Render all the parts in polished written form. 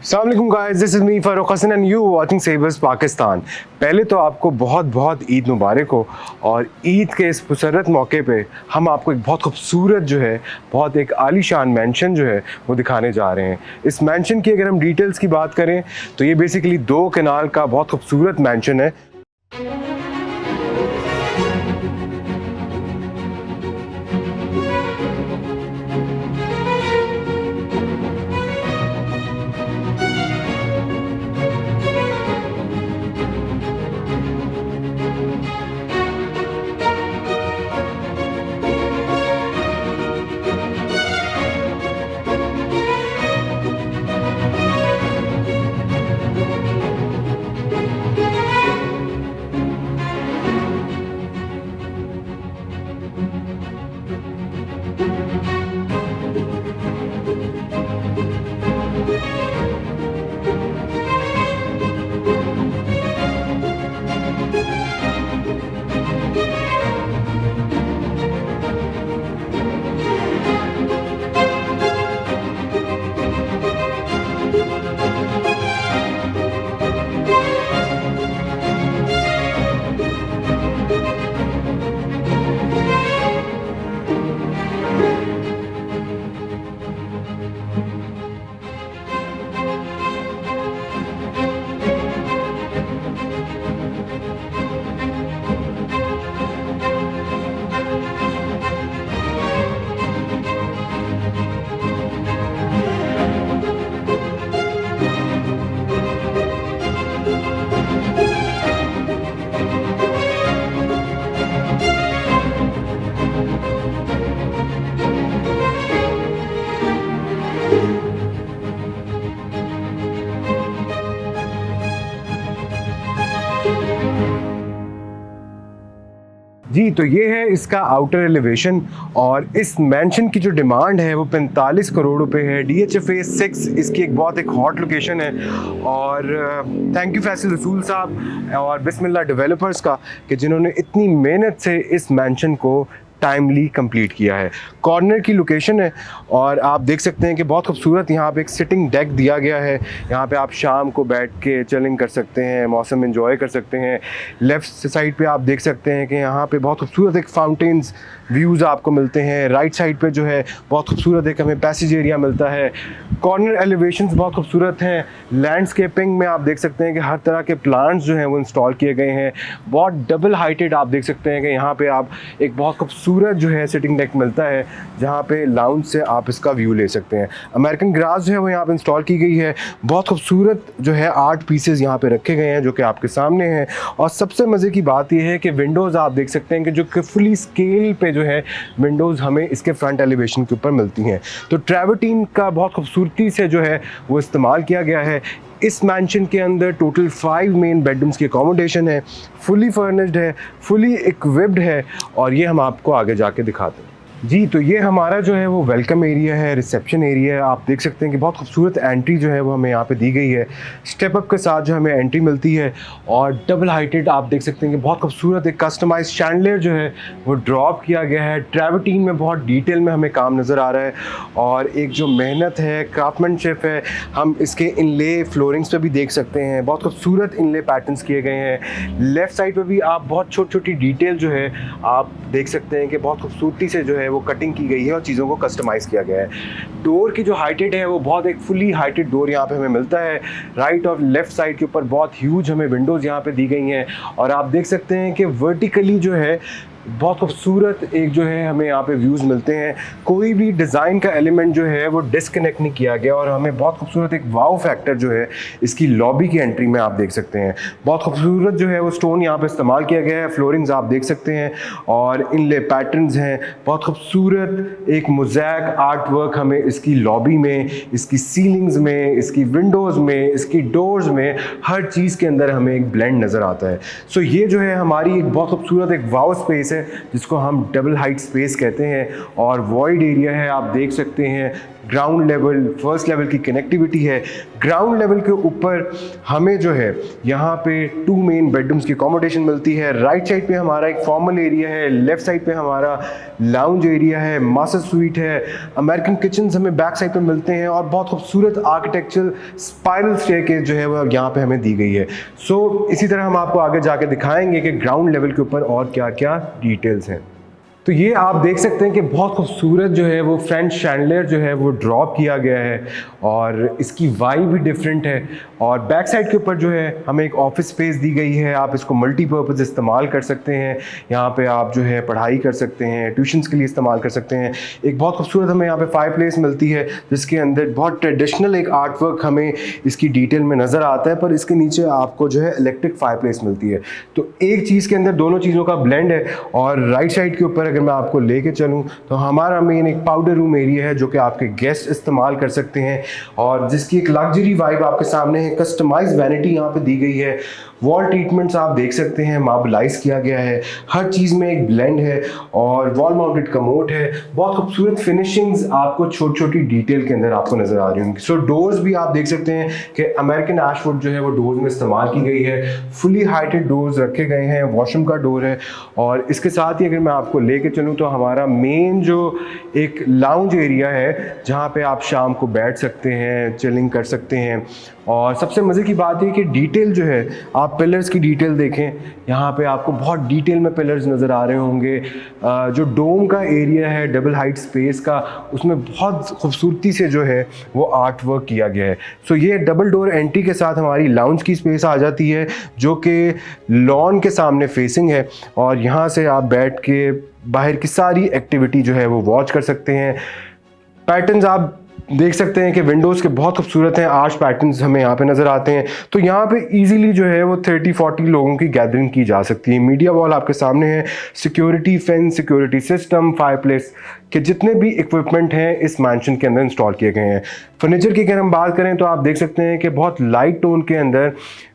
अस्सलाम वालेकुम guys, this is me Farooq Hassan and you watching sabers Pakistan. पहले तो आपको बहुत बहुत ईद मुबारक हो। और ईद के इस मुसर्रत मौके पे हम आपको एक बहुत खूबसूरत बहुत एक आलीशान मैंशन वो दिखाने जा रहे हैं। इस मैंशन की अगर हम डिटेल्स की बात करें तो ये बेसिकली 2 कनाल का बहुत खूबसूरत मैंशन है। जी, तो ये है इसका आउटर एलिवेशन। और इस मैंशन की जो डिमांड है वो 45 करोड़ रुपए है। DHFA 6 इसकी एक हॉट लोकेशन है। और थैंक यू फैसल रसूल साहब और बिस्मिल्लाह डेवलपर्स का कि जिन्होंने इतनी मेहनत से इस मैंशन को टाइमली कंप्लीट किया है। कॉर्नर की लोकेशन है और आप देख सकते हैं कि बहुत खूबसूरत यहाँ पे एक सिटिंग डेक दिया गया है। यहाँ पे आप शाम को बैठ के चिलिंग कर सकते हैं, मौसम एंजॉय कर सकते हैं। लेफ़्ट साइड पे आप देख सकते हैं कि यहाँ पे बहुत खूबसूरत एक फाउंटेन्स व्यूज़ आपको मिलते हैं। राइट साइड पे जो है बहुत खूबसूरत एक हमें पैसेज एरिया मिलता है। कॉर्नर एलिवेशंस बहुत खूबसूरत हैं। लैंडस्केपिंग में आप देख सकते हैं कि हर तरह के प्लांट्स जो हैं वो इंस्टॉल किए गए हैं। बहुत डबल हाइटेड आप देख सकते हैं कि यहाँ पे आप एक बहुत खूबसूरत सिटिंग डेक मिलता है जहाँ पे लाउंज से आप इसका व्यू ले सकते हैं। अमेरिकन ग्रास जो है वो यहाँ पे इंस्टॉल की गई है। बहुत खूबसूरत आर्ट पीसेस यहाँ पे रखे गए हैं जो कि आपके सामने हैं। और सबसे मज़े की बात यह है कि विंडोज़ आप देख सकते हैं कि जो कि फुली स्केल पे विंडोज़ हमें इसके फ्रंट एलिवेशन के ऊपर मिलती हैं। तो ट्रैवर्टीन का बहुत खूबसूरती से वो इस्तेमाल किया गया है। इस मैंशन के अंदर टोटल 5 मेन बेडरूम्स की अकोमोडेशन है, फुली फर्निश्ड है, फुली इक्विप्ड है। और ये हम आपको आगे जाके दिखाते हैं। जी, तो ये हमारा वो वेलकम एरिया है, रिसेप्शन एरिया है। आप देख सकते हैं कि बहुत खूबसूरत एंट्री वो हमें यहाँ पे दी गई है। स्टेप अप के साथ हमें एंट्री मिलती है। और डबल हाइटेड आप देख सकते हैं कि बहुत खूबसूरत एक कस्टमाइज शैंडलियर वो ड्रॉप किया गया है। ट्रैवर्टीन में बहुत डिटेल में हमें काम नज़र आ रहा है। और एक जो मेहनत है, क्राफ्टमैनशिप है, हम इसके इनले फ्लोरिंग्स पे भी देख सकते हैं। बहुत खूबसूरत इनले पैटर्न्स किए गए हैं। लेफ़्ट साइड पे भी आप बहुत छोटी छोटी डिटेल आप देख सकते हैं कि बहुत खूबसूरती से वो कटिंग की गई है और चीज़ों को कस्टमाइज़ किया गया है। डोर की जो हाइटेड है वो बहुत एक फुली हाइटेड डोर यहाँ पे हमें मिलता है। राइट और लेफ़्ट साइड के ऊपर बहुत ह्यूज हमें विंडोज़ यहाँ पे दी गई हैं। और आप देख सकते हैं कि वर्टिकली बहुत खूबसूरत एक हमें यहाँ पे व्यूज़ मिलते हैं। कोई भी डिज़ाइन का एलिमेंट वो डिस्कनेक्ट नहीं किया गया। और हमें बहुत खूबसूरत एक वाव फैक्टर इसकी लॉबी की एंट्री में आप देख सकते हैं। बहुत खूबसूरत वो स्टोन यहाँ पे इस्तेमाल किया गया है। फ्लोरिंग्स आप देख सकते हैं और इनले पैटर्न्स हैं। बहुत खूबसूरत एक मोज़ैक आर्ट वर्क हमें इसकी लॉबी में, इसकी सीलिंग्स में, इसकी विंडोज़ में, इसकी डोर्स में, हर चीज़ के अंदर हमें एक ब्लेंड नज़र आता है। सो ये है हमारी एक बहुत खूबसूरत एक वाव स्पेस है जिसको हम डबल हाइट स्पेस कहते हैं। और वॉइड एरिया है, आप देख सकते हैं ग्राउंड लेवल, फर्स्ट लेवल की कनेक्टिविटी है। ग्राउंड लेवल के ऊपर हमें जो है यहाँ पे 2 मेन बेडरूम्स की अकोमोडेशन मिलती है। राइट साइड पे हमारा एक फॉर्मल एरिया है, लेफ्ट साइड पे हमारा लाउंज एरिया है, मास्टर स्वीट है, अमेरिकन किचन हमें बैक साइड पे मिलते हैं और बहुत खूबसूरत आर्किटेक्चरल स्पाइरल स्टेयरकेस जो है वो यहाँ पे हमें दी गई है। सो इसी तरह हम आपको आगे जाके दिखाएंगे कि ग्राउंड लेवल के ऊपर और क्या क्या डिटेल्स हैं। तो ये आप देख सकते हैं कि बहुत खूबसूरत जो है वो फ्रेंच शैंडलियर जो है वो ड्रॉप किया गया है और इसकी वाइब भी डिफरेंट है। और बैक साइड के ऊपर जो है हमें एक ऑफिस स्पेस दी गई है, आप इसको मल्टीपर्पज़ इस्तेमाल कर सकते हैं। यहाँ पे आप जो है पढ़ाई कर सकते हैं, ट्यूशन्स के लिए इस्तेमाल कर सकते हैं। एक बहुत खूबसूरत हमें यहाँ पे फायर प्लेस मिलती है जिसके अंदर बहुत ट्रेडिशनल एक आर्ट वर्क हमें इसकी डिटेल में नज़र आता है, पर इसके नीचे आपको जो है इलेक्ट्रिक फायर प्लेस मिलती है। तो एक चीज़ के अंदर दोनों चीज़ों का ब्लेंड है। और राइट साइड के ऊपर अगर मैं आपको लेके चलूँ तो हमारा मेन एक पाउडर रूम एरिया है जो कि आपके गेस्ट इस्तेमाल कर सकते हैं और जिसकी एक लग्जरी वाइब आपके सामने है। कस्टमाइज वैनिटी यहाँ पे दी गई है। वॉल ट्रीटमेंट्स आप देख सकते हैं, मार्बलाइज किया गया है, हर चीज़ में एक ब्लेंड है और वॉल माउंटेड कमोड है। बहुत खूबसूरत फिनिशिंग्स आपको छोटी छोटी डिटेल के अंदर आपको नज़र आ रही होंगी। सो डोर्स भी आप देख सकते हैं कि अमेरिकन एशवुड जो है वो डोर्स में इस्तेमाल की गई है। फुली हाइटेड डोर्स रखे गए हैं, वॉशरूम का डोर है। और इसके साथ ही अगर मैं आपको लेके चलूँ तो हमारा मेन जो एक लाउंज एरिया है जहाँ पे आप शाम को बैठ सकते हैं, चिलिंग कर सकते हैं। और सबसे मज़े की बात है कि डिटेल जो है, आप पिलर्स की डिटेल देखें, यहाँ पे आपको बहुत डिटेल में पिलर्स नज़र आ रहे होंगे। जो डोम का एरिया है डबल हाइट स्पेस का, उसमें बहुत खूबसूरती से जो है वो आर्ट वर्क किया गया है। सो ये डबल डोर एंट्री के साथ हमारी लाउंज की स्पेस आ जाती है जो कि लॉन के सामने फेसिंग है और यहाँ से आप बैठ के बाहर की सारी एक्टिविटी जो है वो वॉच कर सकते हैं। पैटर्न्स आप देख सकते हैं कि विंडोज़ के बहुत खूबसूरत हैं, आर्च पैटर्न्स हमें यहाँ पे नज़र आते हैं। तो यहाँ पे इजीली जो है वो 30-40 लोगों की गैदरिंग की जा सकती है। मीडिया वॉल आपके सामने है, security fence, security system, fireplace के जितने भी इक्विपमेंट हैं इस मैंशन के अंदर इंस्टॉल किए गए हैं। फर्नीचर की अगर हम बात करें तो आप देख सकते हैं कि बहुत लाइट टोन के अंदर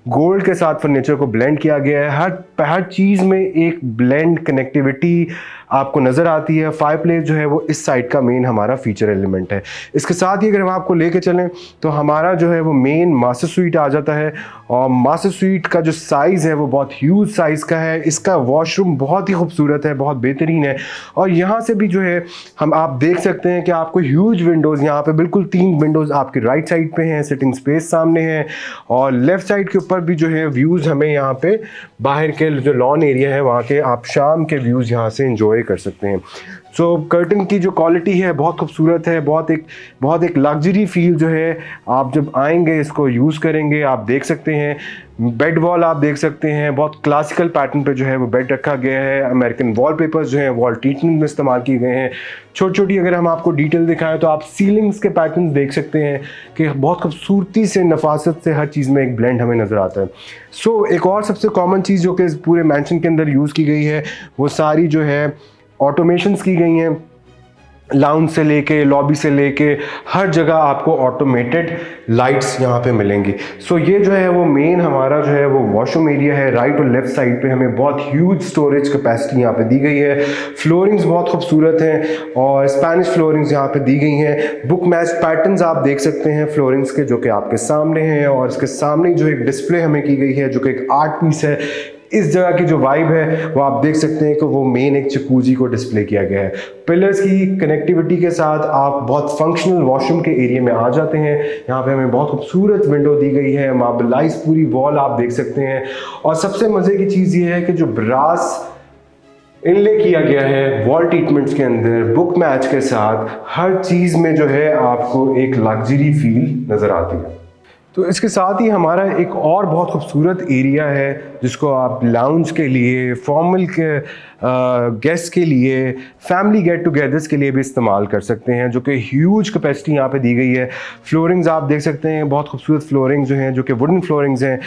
गोल्ड के साथ फर्नीचर को ब्लेंड किया गया है। हर चीज़ में एक ब्लेंड कनेक्टिविटी आपको नज़र आती है। फायरप्लेस जो है वो इस साइड का मेन हमारा फीचर एलिमेंट है। इसके साथ ही अगर हम आपको लेके चलें तो हमारा जो है वो मेन मास्टर स्वीट आ जाता है और मास्टर स्वीट का जो साइज़ है वो बहुत ह्यूज साइज़ का है। इसका वॉशरूम बहुत ही खूबसूरत है, बहुत बेहतरीन है। और यहाँ से भी जो है हम आप देख सकते हैं कि आपको ह्यूज विंडोज़, यहाँ पे बिल्कुल 3 विंडोज़ आपके राइट साइड पे हैं, सिटिंग स्पेस सामने है और लेफ़्ट साइड के ऊपर भी जो है व्यूज़ हमें यहाँ पे बाहर के जो लॉन एरिया है वहाँ के आप शाम के व्यूज़ यहाँ से इंजॉय कर सकते हैं। सो कर्टन की जो क्वालिटी है बहुत खूबसूरत है, बहुत एक लग्जरी फील जो है आप जब आएंगे इसको यूज़ करेंगे आप देख सकते हैं। बेड वॉल आप देख सकते हैं, बहुत क्लासिकल पैटर्न पे जो है वो बेड रखा गया है। अमेरिकन वॉलपेपर्स जो हैं वॉल ट्रीटमेंट में इस्तेमाल किए गए हैं। छोटी छोटी अगर हम आपको डिटेल दिखाएं तो आप सीलिंग्स के पैटर्न देख सकते हैं कि बहुत खूबसूरती से, नफासत से हर चीज़ में एक ब्लेंड हमें नज़र आता है। सो एक और सबसे कॉमन चीज़ जो कि इस पूरे मैंशन के अंदर यूज़ की गई है वो सारी जो है ऑटोमेशंस की गई हैं। लाउंज से लेके, लॉबी से लेके हर जगह आपको ऑटोमेटेड लाइट्स यहाँ पे मिलेंगी। सो ये जो है वो मेन हमारा जो है वो वॉशरूम एरिया है। राइट और लेफ्ट साइड पे हमें बहुत ह्यूज स्टोरेज कैपेसिटी यहाँ पे दी गई है। फ्लोरिंग्स बहुत खूबसूरत हैं और स्पेनिश फ्लोरिंग्स यहाँ पे दी गई हैं। बुक मैच पैटर्न्स आप देख सकते हैं फ्लोरिंग्स के जो कि आपके सामने हैं और इसके सामने जो एक डिस्प्ले हमें की गई है जो कि एक आर्ट पीस है। इस जगह की जो वाइब है वो आप देख सकते हैं कि वो मेन एक जकूजी को डिस्प्ले किया गया है। पिलर्स की कनेक्टिविटी के साथ आप बहुत फंक्शनल वॉशरूम के एरिया में आ जाते हैं। यहाँ पे हमें बहुत खूबसूरत विंडो दी गई है, मार्बलाइज पूरी वॉल आप देख सकते हैं। और सबसे मज़े की चीज़ ये है कि जो ब्रास इनले किया गया है वॉल ट्रीटमेंट्स के अंदर बुक मैच के साथ, हर चीज़ में जो है आपको एक लग्जरी फील नज़र आती है। तो इसके साथ ही हमारा एक और बहुत खूबसूरत एरिया है जिसको आप लाउंज के लिए, फॉर्मल के गेस्ट के लिए, फैमिली गेट टुगेदर्स के लिए भी इस्तेमाल कर सकते हैं, जो कि ह्यूज कैपेसिटी यहाँ पे दी गई है। फ्लोरिंग्स आप देख सकते हैं, बहुत खूबसूरत फ्लोरिंग्स जो हैं जो कि वुडन फ्लोरिंग्स हैं।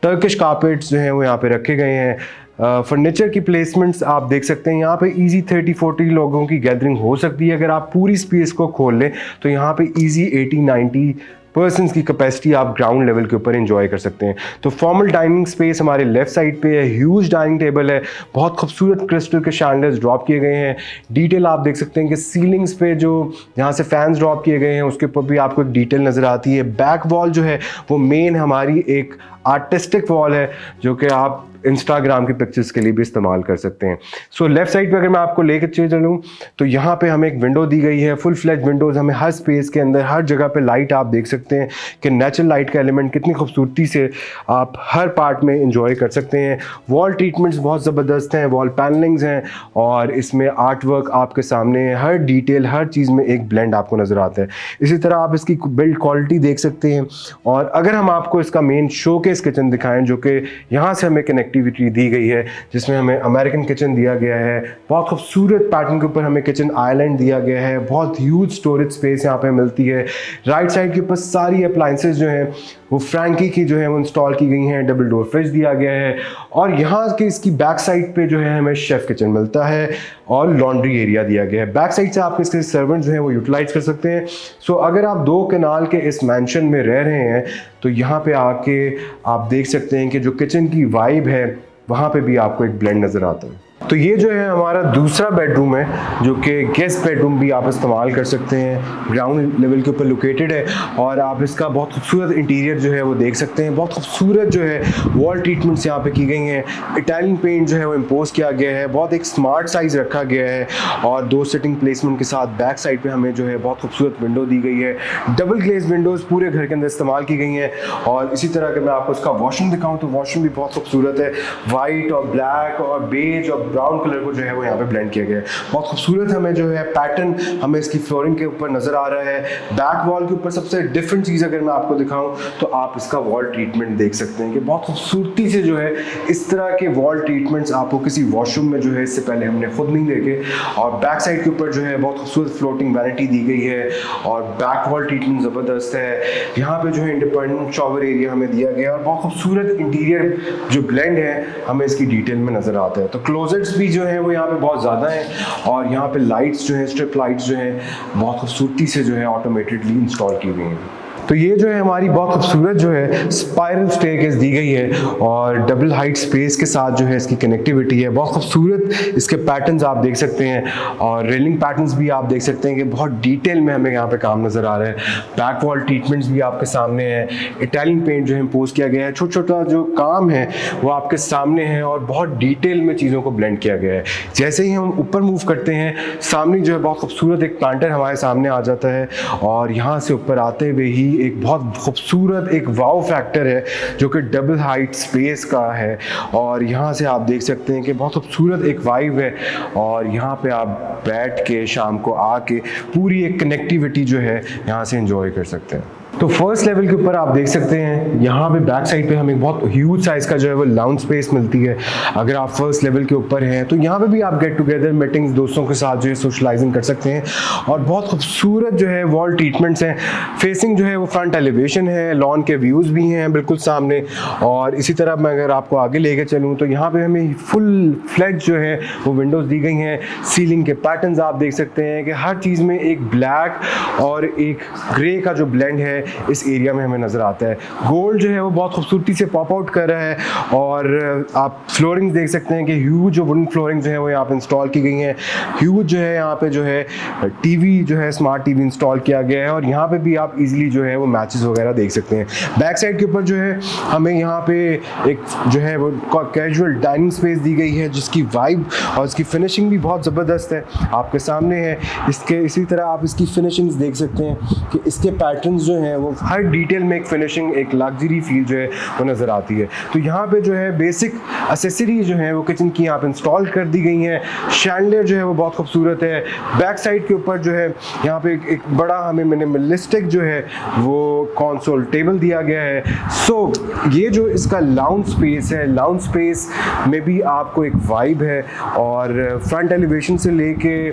टर्किश कारपेट्स जो हैं वो यहाँ पे रखे गए हैं। फर्नीचर की प्लेसमेंट्स आप देख सकते हैं। यहाँ पे इजी 30-40 लोगों की गैदरिंग हो सकती है। अगर आप पूरी स्पेस को खोल लें तो यहाँ पे इजी 80-90 पर्सन्स की कैपेसिटी आप ग्राउंड लेवल के ऊपर एंजॉय कर सकते हैं। तो फॉर्मल डाइनिंग स्पेस हमारे लेफ्ट साइड पे है, ह्यूज डाइनिंग टेबल है, बहुत खूबसूरत क्रिस्टल के शैंडल्स ड्रॉप किए गए हैं। डिटेल आप देख सकते हैं कि सीलिंग्स पे जो यहाँ से फैंस ड्रॉप किए गए हैं उसके ऊपर भी आपको एक डिटेल नज़र आती है। बैक वॉल जो है वो मेन हमारी एक आर्टिस्टिक वॉल है जो कि आप इंस्टाग्राम की पिक्चर्स के लिए भी इस्तेमाल कर सकते हैं। सो लेफ्ट साइड पे अगर मैं आपको लेकर चलूँ तो यहाँ पे हमें एक विंडो दी गई है, फुल फ्लैश विंडोज़। हमें हर स्पेस के अंदर हर जगह पे लाइट आप देख सकते हैं कि नेचुरल लाइट का एलिमेंट कितनी खूबसूरती से आप हर पार्ट में इंजॉय कर सकते हैं। वॉल ट्रीटमेंट्स बहुत ज़बरदस्त हैं, वॉल पैनलिंग्स हैं और इसमें आर्ट वर्क आपके सामने है। हर डिटेल हर चीज़ में एक ब्लेंड आपको नज़र आता है। इसी तरह आप इसकी बिल्ड क्वालिटी देख सकते हैं। और अगर हम आपको इसका मेन शोकेस किचन दिखाएं जो कि यहाँ से हमें कनेक्टिविटी दी गई है, जिसमें हमें अमेरिकन किचन दिया गया है, बहुत खूबसूरत पैटर्न के ऊपर हमें किचन आइलैंड दिया गया है, बहुत ह्यूज स्टोरेज स्पेस यहाँ पे मिलती है। राइट साइड के ऊपर सारी अप्लाइंसेस जो हैं वो फ्रैंकी की जो है वो इंस्टॉल की गई हैं, डबल डोर फ्रिज दिया गया है। और यहाँ के इसकी बैक साइड पे जो है हमें शेफ किचन मिलता है और लॉन्ड्री एरिया दिया गया है। बैक साइड से आप इसके सर्वेंट जो है वो यूटिलाइज कर सकते हैं। सो अगर आप 2 कनाल के इस मैंशन में रह रहे हैं तो यहाँ पे आके आप देख सकते हैं कि जो किचन की वाइब है वहाँ पे भी आपको एक ब्लेंड नज़र आता है। तो ये जो है हमारा दूसरा बेडरूम है जो कि गेस्ट बेडरूम भी आप इस्तेमाल कर सकते हैं। ग्राउंड लेवल के ऊपर लोकेटेड है और आप इसका बहुत खूबसूरत इंटीरियर जो है वो देख सकते हैं। बहुत खूबसूरत जो है वॉल ट्रीटमेंट्स यहाँ पे की गई हैं। इटालियन पेंट जो है वो इम्पोज किया गया है, बहुत एक स्मार्ट साइज़ रखा गया है और 2 सिटिंग प्लेसमेंट के साथ बैक साइड पर हमें जो है बहुत खूबसूरत विंडो दी गई है। डबल ग्लेज विंडोज़ पूरे घर के अंदर इस्तेमाल की गई हैं। और इसी तरह अगर मैं आपको इसका वॉशरूम दिखाऊँ तो वॉशरूम भी बहुत खूबसूरत है, वाइट और ब्लैक और बेज और ब्राउन कलर को जो है वो यहाँ पे ब्लेंड किया गया है। बहुत खूबसूरत हमें जो है पैटर्न हमें इसकी फ्लोरिंग के ऊपर नजर आ रहा है। बैक वॉल के ऊपर सबसे डिफरेंट चीज़ अगर मैं आपको दिखाऊं तो आप इसका वॉल ट्रीटमेंट देख सकते हैं कि बहुत खूबसूरती से जो है इस तरह के वॉल ट्रीटमेंट्स आपको किसी वॉशरूम में जो है इससे पहले हमने खुद नहीं देखे। और बैक साइड के ऊपर जो है बहुत खूबसूरत फ्लोटिंग वैनिटी दी गई है और बैक वॉल ट्रीटमेंट ज़बरदस्त है। यहाँ पे जो है इंडिपेंडेंट शॉवर एरिया हमें दिया गया है और बहुत खूबसूरत इंटीरियर जो ब्लेंड है हमें इसकी डिटेल में नजर आता है। तो क्लोजेट्स भी जो है वो यहाँ पे बहुत ज़्यादा है और यहाँ पे लाइट्स जो है स्ट्रिप लाइट्स जो है बहुत खूबसूरती से जो है ऑटोमेटेडली इंस्टॉल की गई हैं। तो ये जो है हमारी बहुत खूबसूरत जो है स्पाइरल स्टेयरकेस दी गई है और डबल हाइट स्पेस के साथ जो है इसकी कनेक्टिविटी है। बहुत खूबसूरत इसके पैटर्न्स आप देख सकते हैं और रेलिंग पैटर्न्स भी आप देख सकते हैं कि बहुत डिटेल में हमें यहाँ पे काम नज़र आ रहा है। बैक वॉल ट्रीटमेंट्स भी आपके सामने है, इटालियन पेंट जो है इम्पोज किया गया है, छोटा छोटा जो काम है वो आपके सामने है और बहुत डिटेल में चीज़ों को ब्लेंड किया गया है। जैसे ही हम ऊपर मूव करते हैं सामने जो है बहुत खूबसूरत एक प्लांटर हमारे सामने आ जाता है और यहाँ से ऊपर आते हुए ही एक बहुत खूबसूरत एक वाव फैक्टर है जो कि डबल हाइट स्पेस का है और यहाँ से आप देख सकते हैं कि बहुत खूबसूरत एक वाइब है और यहाँ पे आप बैठ के शाम को आके पूरी एक कनेक्टिविटी जो है यहाँ से एंजॉय कर सकते हैं। तो फर्स्ट लेवल के ऊपर आप देख सकते हैं यहाँ पे बैक साइड पे हमें बहुत ह्यूज साइज का जो है वो लाउंज स्पेस मिलती है। अगर आप फर्स्ट लेवल के ऊपर हैं तो यहाँ पे भी आप गेट टुगेदर मीटिंग्स दोस्तों के साथ जो है सोशलाइजिंग कर सकते हैं और बहुत खूबसूरत जो है वॉल ट्रीटमेंट्स हैं। फेसिंग जो है वो फ्रंट एलिवेशन है, लॉन के व्यूज़ भी हैं बिल्कुल सामने। और इसी तरह मैं अगर आपको आगे लेके चलूँ तो यहाँ पर हमें फुल फ्लैज जो है वो विंडोज़ दी गई हैं। सीलिंग के पैटर्न्स आप देख सकते हैं कि हर चीज़ में एक ब्लैक और एक ग्रे का जो ब्लेंड है इस एरिया में हमें नज़र आता है। गोल्ड जो है वो बहुत खूबसूरती से पॉप आउट कर रहा है और आप फ्लोरिंग देख सकते हैं कि ह्यूज जो वुडन फ्लोरिंग जो है वो यहाँ पे इंस्टॉल की गई हैं। ह्यूज जो है यहाँ पे जो है टीवी जो है स्मार्ट टीवी इंस्टॉल किया गया है और यहाँ पे भी आप इजीली जो है वो मैचेस वगैरह देख सकते हैं। बैक साइड के ऊपर जो है हमें यहाँ पे एक जो है वो कैजुअल डाइनिंग स्पेस दी गई है जिसकी वाइब और इसकी फिनिशिंग भी बहुत ज़बरदस्त है, आपके सामने है। इसके इसी तरह आप इसकी फिनिशिंग्स देख सकते हैं कि इसके पैटर्न्स जो हैं वो हर डिटेल में एक फिनिशिंग एक लग्जरी फील जो है वो नज़र आती है। तो यहाँ पे जो है बेसिक एसेसरीज जो है वो किचन की यहाँ पे इंस्टॉल कर दी गई हैं। शैंडलियर जो है वो बहुत खूबसूरत है। बैक साइड के ऊपर जो है यहाँ पे एक बड़ा हमें मिनिमलिस्टिक जो है वो कंसोल टेबल दिया गया है। सो ये जो इसका लाउंज स्पेस है, लाउंज स्पेस में भी आपको एक वाइब है और फ्रंट एलिवेशन से लेके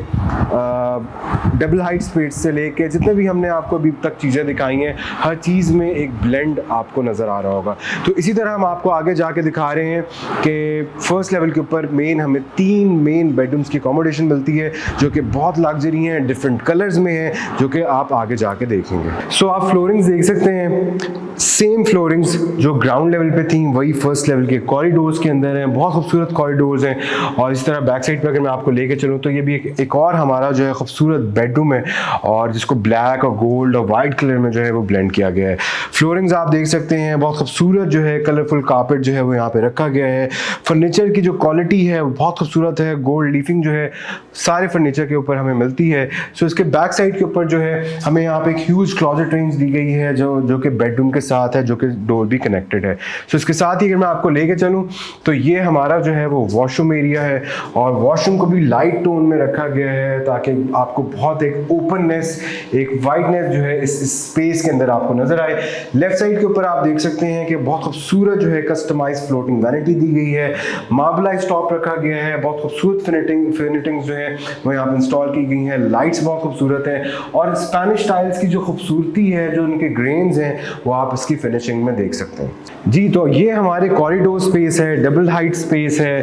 डबल हाइट स्पेस से लेके जितने भी हमने आपको अभी तक चीज़ें दिखाई हैं हैं, हर चीज़ में एक ब्लेंड आपको नज़र आ रहा होगा। तो इसी तरह हम आपको आगे जाके दिखा रहे हैं कि फर्स्ट लेवल के ऊपर हमें 3 मेन बेडरूम्स की अकोमोडेशन मिलती है जो कि बहुत लग्जरी हैं, डिफरेंट कलर्स में हैं, जो कि आप आगे जाके देखेंगे। सो आप फ्लोरिंग्स देख सकते हैं, सेम फ्लोरिंग्स जो ग्राउंड लेवल पे थी वही फर्स्ट लेवल के कॉरिडोर्स के अंदर हैं, बहुत खूबसूरत कॉरिडोर्स हैं। और इस तरह बैक साइड पर अगर मैं आपको लेके चलूँ तो ये भी एक और हमारा जो है खूबसूरत बेडरूम है, और जिसको ब्लैक और गोल्ड और वाइट कलर में जो है वो ब्लेंड किया गया है। फ्लोरिंग्स आप देख सकते हैं, बहुत खूबसूरत जो है कलरफुल कारपेट जो है वो यहाँ पे रखा गया है। फर्नीचर की जो क्वालिटी है वो बहुत खूबसूरत है, गोल्ड लीफिंग जो है सारे फर्नीचर के ऊपर हमें मिलती है। सो इसके बैक साइड के ऊपर जो है हमें यहाँ पे एक ह्यूज क्लॉजेट रेंज दी गई है जो कि बेडरूम के साथ है, जो कि डोर भी कनेक्टेड है। सो इसके साथ ही अगर मैं आपको लेके चलूँ तो ये हमारा जो है वो वॉशरूम एरिया है, और वॉशरूम को भी लाइट टोन में रखा गया है ताकि आपको बहुत एक ओपननेस, एक वाइडनेस जो है इस स्पेस के अंदर आपको नजर आए। लेफ्ट साइड के ऊपर आप देख सकते हैं कि बहुत खूबसूरत जो है कस्टमाइज फ्लोटिंग वैनिटी दी गई है, मार्बलाइज टॉप रखा गया है, बहुत खूबसूरत फिनिटिंग जो है वो यहाँ पे इंस्टॉल की गई हैं, लाइट्स बहुत खूबसूरत हैं, और स्पेनिश टाइल्स की जो खूबसूरती है, जो उनके ग्रेन्स हैं, वो आप इसकी फिनिशिंग में देख सकते हैं। जी, तो ये हमारे कॉरिडोर स्पेस है, डबल हाइट स्पेस है,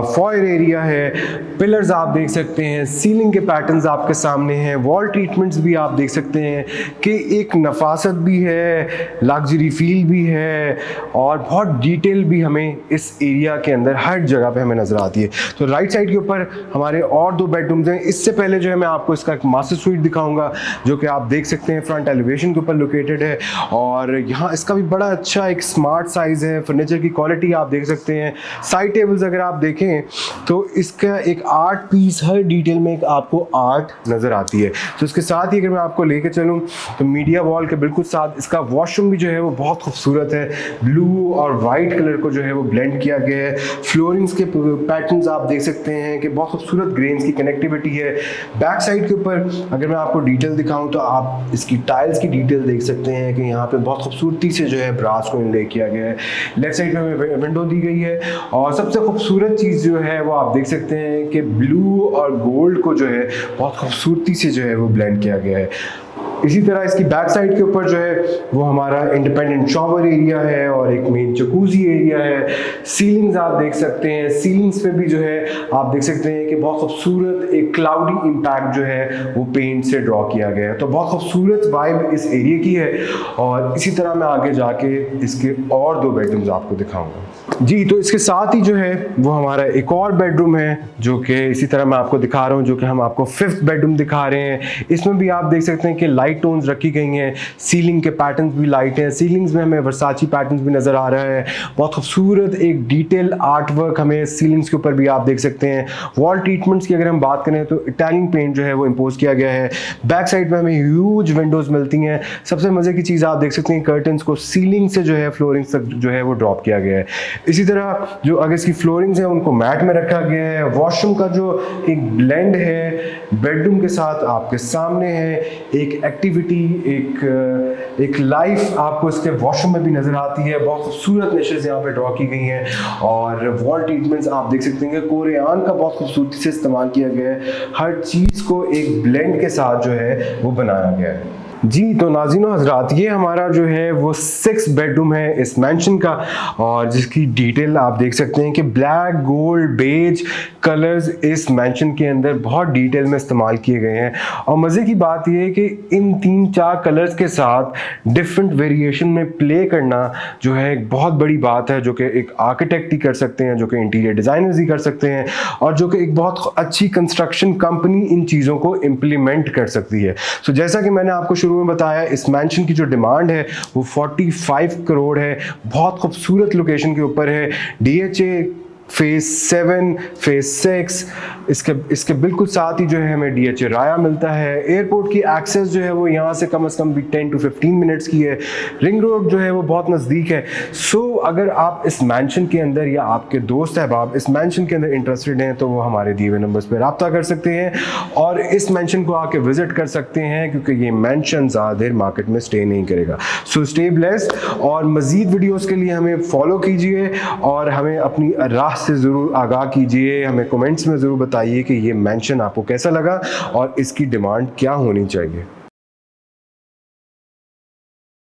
फॉयर एरिया है, पिलर्स आप देख सकते हैं, सीलिंग के पैटर्न्स आपके सामने हैं, वॉल ट्रीटमेंट्स भी आप देख सकते हैं कि एक नफासत भी है, लग्जरी फील भी है, और बहुत डिटेल भी हमें इस एरिया के अंदर हर जगह पे हमें नज़र आती है। तो राइट साइड के ऊपर हमारे और 2 बेडरूम्स हैं। इससे पहले जो है मैं आपको इसका एक मास्टर स्वीट दिखाऊंगा जो कि आप देख सकते हैं फ्रंट एलिवेशन के ऊपर लोकेटेड है, और यहाँ इसका भी बड़ा अच्छा एक स्मार्ट साइज़ है। फर्नीचर की क्वालिटी आप देख सकते हैं, साइड टेबल्स अगर आप देखें तो इसका एक आर्ट पीस, हर डिटेल में एक आपको आर्ट नज़र आती है। तो इसके साथ ही अगर मैं आपको लेके चलूँ तो मीडिया वॉल के बिल्कुल साथ इसका वॉशरूम भी जो है वो बहुत खूबसूरत है, ब्लू और वाइट कलर को जो है वो ब्लेंड किया गया है। फ्लोरिंग्स के पैटर्न्स आप देख सकते हैं कि बहुत खूबसूरत ग्रेन्स की कनेक्टिविटी है। बैक साइड के ऊपर अगर मैं आपको डिटेल दिखाऊं तो आप इसकी टाइल्स की डिटेल देख सकते हैं कि यहाँ पे बहुत खूबसूरती से जो है ब्रास को इनले किया गया है। लेफ्ट साइड में विंडो दी गई है, और सबसे खूबसूरत चीज़ जो है वो आप देख सकते हैं कि ब्लू और गोल्ड को जो है बहुत खूबसूरती से जो है वो ब्लेंड किया गया है। इसी तरह इसकी बैक साइड के ऊपर जो है वो हमारा इंडिपेंडेंट शॉवर एरिया है और एक मेन जकूजी एरिया है। सीलिंग्स आप देख सकते हैं, सीलिंग्स पे भी जो है आप देख सकते हैं कि बहुत खूबसूरत एक क्लाउडी इम्पैक्ट जो है वो पेंट से ड्रॉ किया गया है। तो बहुत खूबसूरत वाइब इस एरिया की है, और इसी तरह मैं आगे जाके इसके और 2 बेडरूम्स आपको दिखाऊंगा। जी, तो इसके साथ ही जो है वो हमारा एक और बेडरूम है जो कि इसी तरह मैं आपको दिखा रहा हूँ, जो कि हम आपको 5th बेडरूम दिखा रहे हैं। इसमें भी आप देख सकते हैं कि लाइट टोन्स रखी गई हैं, सीलिंग के पैटर्न्स भी लाइट हैं, सीलिंग्स में हमें वर्साची पैटर्न्स भी नज़र आ रहा है। बहुत खूबसूरत एक डिटेल आर्ट वर्क हमें सीलिंग्स के ऊपर भी आप देख सकते हैं। वॉल ट्रीटमेंट्स की अगर हम बात करें तो इटालियन पेंट जो है वो इम्पोज किया गया है। बैक साइड में हमें ह्यूज विंडोज़ मिलती हैं। सबसे मज़े की चीज़ आप देख सकते हैं, कर्टन्स को सीलिंग से जो है फ्लोरिंग तक जो है वो ड्रॉप किया गया है। इसी तरह जो अगर इसकी फ्लोरिंग्स हैं उनको मैट में रखा गया है। वॉशरूम का जो एक ब्लेंड है बेडरूम के साथ आपके सामने है, एक एक्टिविटी, एक लाइफ आपको इसके वॉशरूम में भी नज़र आती है। बहुत खूबसूरत निशेज़ यहाँ पे ड्रॉ की गई हैं, और वॉल ट्रीटमेंट्स आप देख सकते हैं कि कोरियान का बहुत खूबसूरती से इस्तेमाल किया गया है। हर चीज़ को एक ब्लेंड के साथ जो है वो बनाया गया है। जी, तो नाज़रीन हज़रात, ये हमारा जो है वो 6 बेडरूम है इस मैंशन का, और जिसकी डिटेल आप देख सकते हैं कि ब्लैक, गोल्ड, बेज कलर्स इस मैंशन के अंदर बहुत डिटेल में इस्तेमाल किए गए हैं। और मज़े की बात ये है कि इन 3-4 कलर्स के साथ डिफरेंट वेरिएशन में प्ले करना जो है एक बहुत बड़ी बात है, जो कि एक आर्किटेक्ट ही कर सकते हैं, जो कि इंटीरियर डिज़ाइनर्स ही कर सकते हैं, और जो कि एक बहुत अच्छी कंस्ट्रक्शन कंपनी इन चीज़ों को इम्प्लीमेंट कर सकती है। तो जैसा कि मैंने आपको शुरू में बताया, इस मैंशन की जो डिमांड है वो 45 करोड़ है। बहुत खूबसूरत लोकेशन के ऊपर है, DHA फेज़ 7, फेज़ 6, इसके बिल्कुल साथ ही जो है हमें DHA राया मिलता है। एयरपोर्ट की एक्सेस जो है वो यहाँ से कम भी 10 to 15 मिनट्स की है। रिंग रोड जो है वो बहुत नज़दीक है। सो अगर आप इस मैंशन के अंदर, या आपके दोस्त अहबाब इस मैंशन के अंदर इंटरेस्टेड हैं, तो वो हमारे दिए हुए नंबर्स पर रब्ता कर सकते हैं और इस मैंशन को आके विजिट कर सकते हैं, क्योंकि ये मैंशन ज़्यादा देर मार्केट में स्टे नहीं करेगा। सो स्टे ब्लेस्ड, और मज़ीद वीडियोज़ के लिए हमें फॉलो कीजिए और हमें अपनी राह से ज़रूर आगाह कीजिए। हमें कमेंट्स में ज़रूर बताइए कि ये मैंशन आपको कैसा लगा और इसकी डिमांड क्या होनी चाहिए।